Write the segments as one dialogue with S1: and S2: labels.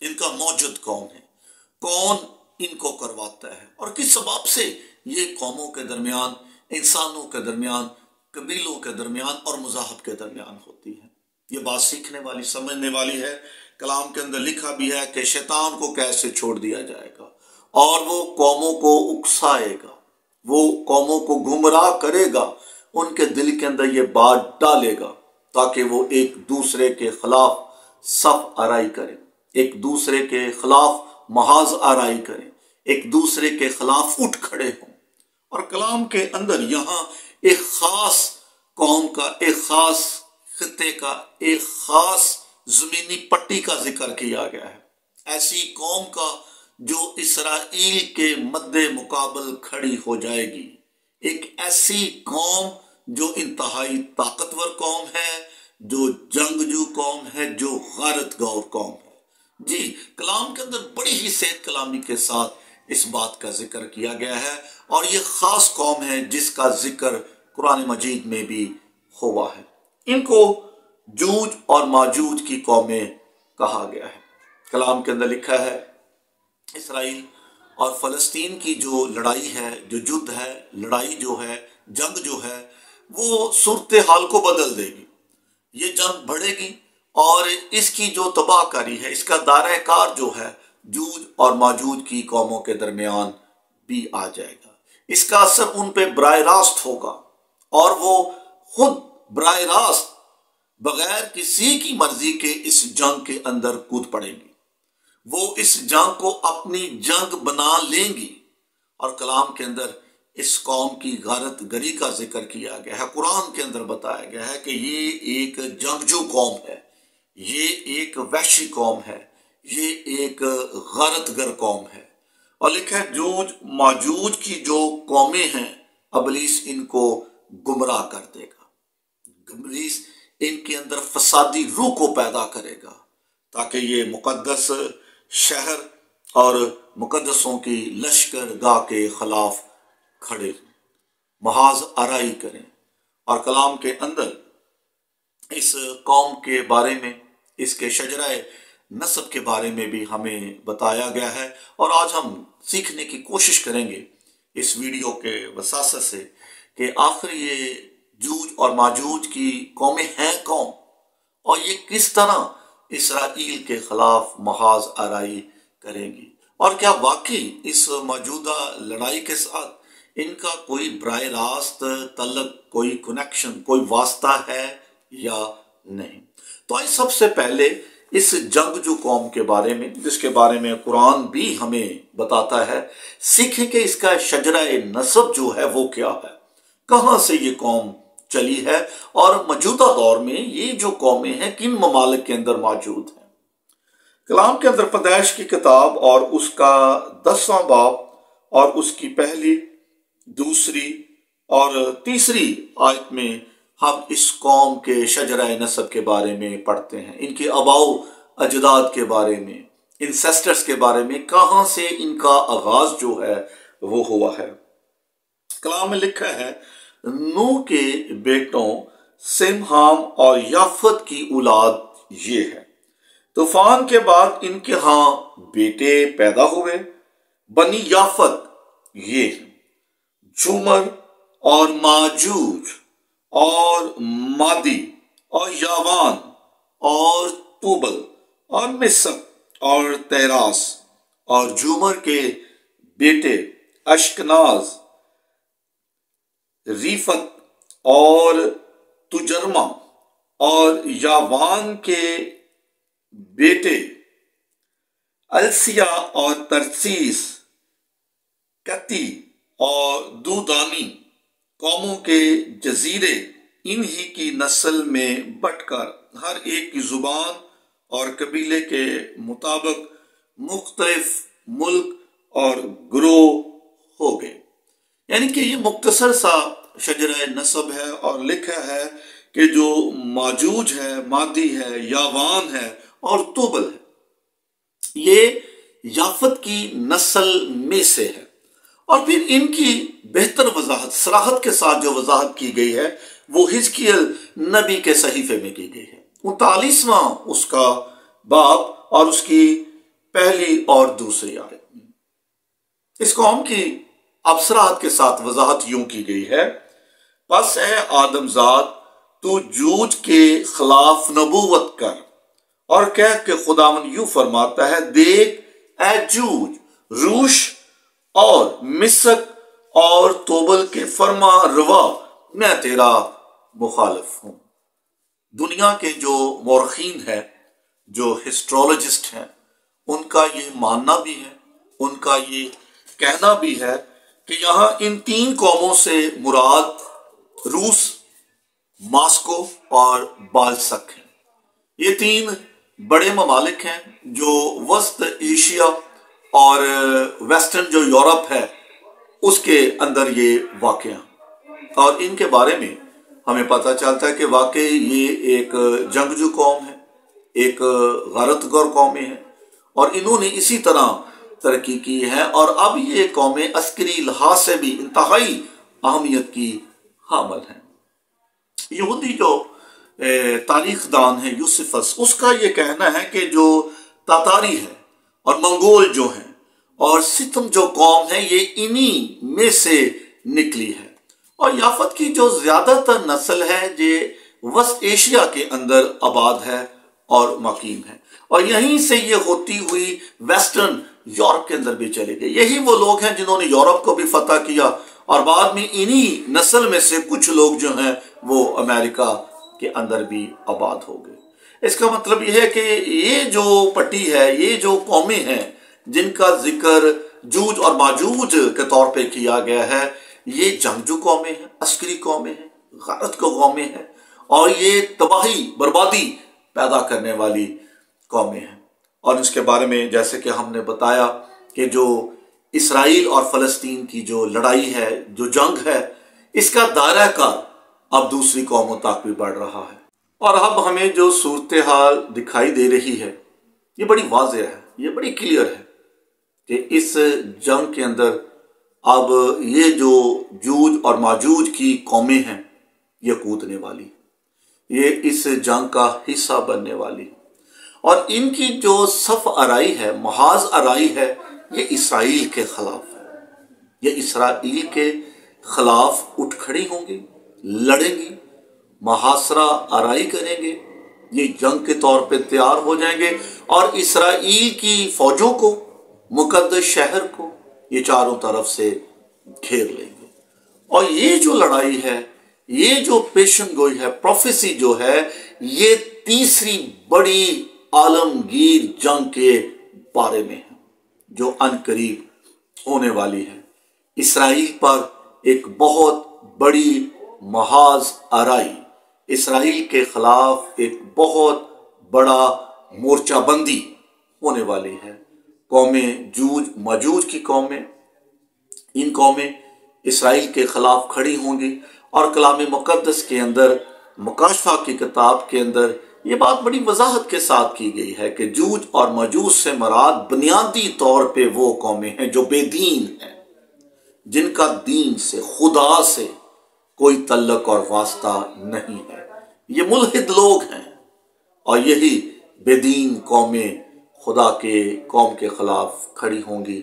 S1: ان کا موجد کون ہے، کون ان کو کرواتا ہے، اور کس سبب سے یہ قوموں کے درمیان، انسانوں کے درمیان، قبیلوں کے درمیان اور مذاہب کے درمیان ہوتی ہے۔ یہ بات سیکھنے والی، سمجھنے والی ہے۔ کلام کے اندر لکھا بھی ہے کہ شیطان کو کیسے چھوڑ دیا جائے گا، اور وہ قوموں کو اکسائے گا، وہ قوموں کو گمراہ کرے گا، ان کے دل کے اندر یہ بات ڈالے گا تاکہ وہ ایک دوسرے کے خلاف صف آرائی کریں، ایک دوسرے کے خلاف محاذ آرائی کریں، ایک دوسرے کے خلاف اٹھ کھڑے ہوں۔ اور کلام کے اندر یہاں ایک خاص قوم کا، ایک خاص خطے کا، ایک خاص زمینی پٹی کا ذکر کیا گیا ہے، ایسی قوم کا جو اسرائیل کے مد مقابل کھڑی ہو جائے گی، ایک ایسی قوم جو انتہائی طاقتور قوم ہے، جو جنگجو قوم ہے، جو غارت گور قوم ہے۔ جی، کلام کے اندر بڑی ہی صحت کلامی کے ساتھ اس بات کا ذکر کیا گیا ہے، اور یہ خاص قوم ہے جس کا ذکر قرآن مجید میں بھی ہوا ہے۔ ان کو جوج اور ماجوج کی قومیں کہا گیا ہے۔ کلام کے اندر لکھا ہے اسرائیل اور فلسطین کی جو لڑائی ہے، جو جد ہے، لڑائی جو ہے، جنگ جو ہے، وہ صورتحال کو بدل دے گی۔ یہ جنگ بڑھے گی اور اس کی جو تباہ کاری ہے، اس کا دائرہ کار جو ہے، جوج اور ماجوج کی قوموں کے درمیان بھی آ جائے گا۔ اس کا اثر ان پہ براہ راست ہوگا، اور وہ خود براہ راست بغیر کسی کی مرضی کے اس جنگ کے اندر کود پڑیں گی، وہ اس جنگ کو اپنی جنگ بنا لیں گی۔ اور کلام کے اندر اس قوم کی غارت گری کا ذکر کیا گیا ہے، قرآن کے اندر بتایا گیا ہے کہ یہ ایک جنگجو قوم ہے، یہ ایک وحشی قوم ہے، یہ ایک غارت گر قوم ہے۔ اور لکھا ہے جوج ماجوج کی جو قومیں ہیں، ابلیس ان کو گمراہ کر دے گا، ابلیس ان کے اندر فسادی روح کو پیدا کرے گا تاکہ یہ مقدس شہر اور مقدسوں کی لشکر گاہ کے خلاف کھڑے محاذ آرائی کریں۔ اور کلام کے اندر اس قوم کے بارے میں، اس کے شجرہ نسب کے بارے میں بھی ہمیں بتایا گیا ہے، اور آج ہم سیکھنے کی کوشش کریں گے اس ویڈیو کے وساطت سے کہ آخر یہ جوج اور ماجوج کی قومیں ہیں کون، اور یہ کس طرح اسرائیل کے خلاف محاذ آرائی کریں گی، اور کیا واقعی اس موجودہ لڑائی کے ساتھ ان کا کوئی براہ راست تعلق، کوئی کنیکشن، کوئی واسطہ ہے یا نہیں۔ تو آج سب سے پہلے اس جنگجو قوم کے بارے میں، جس کے بارے میں قرآن بھی ہمیں بتاتا ہے، سیکھیں کہ اس کا شجرہ نسب جو ہے وہ کیا ہے، کہاں سے یہ قوم چلی ہے، اور موجودہ دور میں یہ جو قومیں ہیں کن ممالک کے اندر موجود ہیں۔ کلام کے اندر پیدائش کی کتاب اور اس کا 10واں باب اور اس کی پہلی، دوسری اور تیسری آیت میں ہم اس قوم کے شجرہ نسب کے بارے میں پڑھتے ہیں، ان کے آباء و اجداد کے بارے میں، انسیسٹرز کے بارے میں، کہاں سے ان کا آغاز جو ہے وہ ہوا ہے۔ کلام میں لکھا ہے نوح کے بیٹوں سم، حام اور یافت کی اولاد یہ ہے۔ طوفان کے بعد ان کے ہاں بیٹے پیدا ہوئے۔ بنی یافت یہ ہیں، جومر اور ماجوج اور مادی اور یاوان اور توبل اور مصر اور تیراس، اور جومر کے بیٹے اشکناز، ریفت اور تجرمہ، اور یاوان کے بیٹے السیا اور ترسیس، کتی اور دودانی، قوموں کے جزیرے انہی کی نسل میں بٹ کر ہر ایک کی زبان اور قبیلے کے مطابق مختلف ملک اور گروہ ہو گئے۔ یعنی کہ یہ مختصر سا شجرہ نسب ہے، اور لکھا ہے کہ جو ماجوج ہے، مادی ہے، یاوان ہے اور توبل ہے، یہ یافت کی نسل میں سے ہے۔ اور پھر ان کی بہتر وضاحت، صراحت کے ساتھ جو وضاحت کی گئی ہے وہ حزقیل نبی کے صحیفے میں کی گئی ہے، 39واں اس کا باب اور اس کی پہلی اور دوسری آیت میں اس قوم کی ابصرات کے ساتھ وضاحت یوں کی گئی ہے، پس اے آدم زاد تو جوج کے خلاف نبوت کر اور کہہ کہ خداوند یوں فرماتا ہے، دیکھ اے جوج، روش اور مسک اور توبل کے فرما روا میں تیرا مخالف ہوں۔ دنیا کے جو مورخین ہیں، جو ہسٹرولوجسٹ ہیں، ان کا یہ ماننا بھی ہے، ان کا یہ کہنا بھی ہے کہ یہاں ان تین قوموں سے مراد روس، ماسکو اور بالسک ہیں۔ یہ تین بڑے ممالک ہیں جو وسط ایشیا اور ویسٹرن جو یورپ ہے اس کے اندر یہ واقع ہیں، اور ان کے بارے میں ہمیں پتہ چلتا ہے کہ واقعی یہ ایک جنگجو قوم ہے، ایک غارت گر قومیں ہیں، اور انہوں نے اسی طرح ترقی کی ہے، اور اب یہ قومیں عسکری لحاظ سے بھی انتہائی اہمیت کی حامل ہیں۔ یہودی جو تاریخ دان ہے یوسفس، اس کا یہ کہنا ہے کہ جو تاتاری ہے اور منگول جو ہیں اور ستم جو قوم ہے، یہ انہی میں سے نکلی ہے، اور یافت کی جو زیادہ تر نسل ہے یہ وسط ایشیا کے اندر آباد ہے اور مقیم ہے، اور یہیں سے یہ ہوتی ہوئی ویسٹرن یورپ کے اندر بھی چلے گئے۔ یہی وہ لوگ ہیں جنہوں نے یورپ کو بھی فتح کیا، اور بعد میں انہی نسل میں سے کچھ لوگ جو ہیں وہ امریکہ کے اندر بھی آباد ہو گئے۔ اس کا مطلب یہ ہے کہ یہ جو پٹی ہے، یہ جو قومیں ہیں جن کا ذکر جوج اور ماجوج کے طور پہ کیا گیا ہے، یہ جنگجو قومیں ہیں، عسکری قومیں ہیں، غارت کو قومیں ہیں، اور یہ تباہی بربادی پیدا کرنے والی قومیں ہیں۔ اور اس کے بارے میں جیسے کہ ہم نے بتایا کہ جو اسرائیل اور فلسطین کی جو لڑائی ہے، جو جنگ ہے، اس کا دائرہ کار اب دوسری قوموں تک بھی بڑھ رہا ہے، اور اب ہمیں جو صورتحال دکھائی دے رہی ہے یہ بڑی واضح ہے، یہ بڑی کلیئر ہے کہ اس جنگ کے اندر اب یہ جو جوج اور ماجوج کی قومیں ہیں یہ کودنے والی، یہ اس جنگ کا حصہ بننے والی، اور ان کی جو صف آرائی ہے، محاذ آرائی ہے، یہ اسرائیل کے خلاف ہے۔ یہ اسرائیل کے خلاف اٹھ کھڑی ہوں گی، لڑیں گی، محاصرہ آرائی کریں گے، یہ جنگ کے طور پہ تیار ہو جائیں گے، اور اسرائیل کی فوجوں کو، مقدس شہر کو یہ چاروں طرف سے گھیر لیں گے۔ اور یہ جو لڑائی ہے، یہ جو پیشن گوئی ہے، پروفیسی جو ہے، یہ تیسری بڑی عالمگیر جنگ کے بارے میں ہے جو عنقریب ہونے والی ہے۔ اسرائیل پر ایک بہت بڑی محاذ آرائی، اسرائیل کے خلاف ایک بہت بڑا مورچہ بندی ہونے والی ہے۔ قومیں جوج ماجوج کی قومیں، ان قومیں اسرائیل کے خلاف کھڑی ہوں گی، اور کلام مقدس کے اندر، مکاشفہ کی کتاب کے اندر یہ بات بڑی وضاحت کے ساتھ کی گئی ہے کہ جوج اور ماجوج سے مراد بنیادی طور پہ وہ قومیں ہیں جو بے دین ہیں، جن کا دین سے، خدا سے کوئی تعلق اور واسطہ نہیں ہے۔ یہ ملحد لوگ ہیں، اور یہی بے دین قومیں خدا کے قوم کے خلاف کھڑی ہوں گی،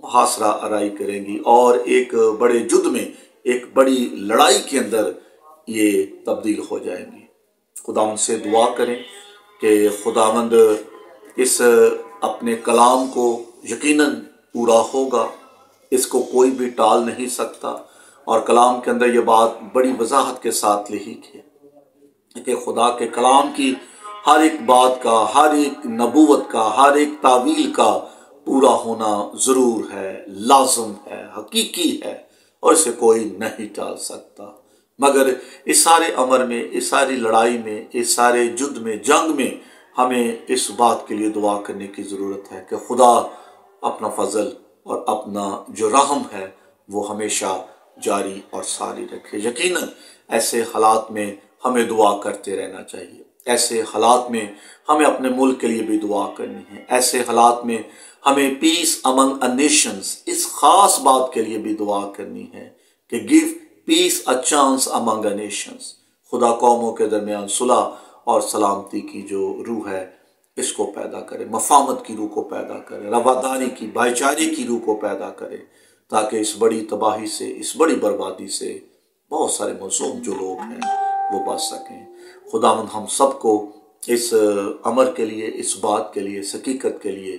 S1: محاصرہ آرائی کریں گی، اور ایک بڑے جد میں، ایک بڑی لڑائی کے اندر یہ تبدیل ہو جائیں گی۔ خداوند سے دعا کریں کہ خداوند اس اپنے کلام کو یقیناً پورا ہوگا، اس کو کوئی بھی ٹال نہیں سکتا، اور کلام کے اندر یہ بات بڑی وضاحت کے ساتھ لکھی ہے کہ خدا کے کلام کی ہر ایک بات کا، ہر ایک نبوت کا، ہر ایک تعویل کا پورا ہونا ضرور ہے، لازم ہے، حقیقی ہے، اور اسے کوئی نہیں ٹال سکتا۔ مگر اس سارے امر میں، اس ساری لڑائی میں، اس سارے جد میں، جنگ میں ہمیں اس بات کے لیے دعا کرنے کی ضرورت ہے کہ خدا اپنا فضل اور اپنا جو رحم ہے وہ ہمیشہ جاری اور ساری رکھے۔ یقیناً ایسے حالات میں ہمیں دعا کرتے رہنا چاہیے، ایسے حالات میں ہمیں اپنے ملک کے لیے بھی دعا کرنی ہے، ایسے حالات میں ہمیں پیس امنگ نیشنز، اس خاص بات کے لیے بھی دعا کرنی ہے کہ give peace a chance among nations, خدا قوموں کے درمیان صلح اور سلامتی کی جو روح ہے اس کو پیدا کرے، مفاہمت کی روح کو پیدا کرے، رواداری کی، بھائی چارے کی روح کو پیدا کرے، تاکہ اس بڑی تباہی سے، اس بڑی بربادی سے بہت سارے مظلوم جو لوگ ہیں وہ بچ سکیں۔ خداوند ہم سب کو اس امر کے لیے، اس بات کے لیے، اس حقیقت کے لیے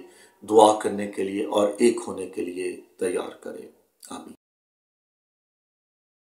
S1: دعا کرنے کے لیے اور ایک ہونے کے لیے تیار کرے۔ آمین۔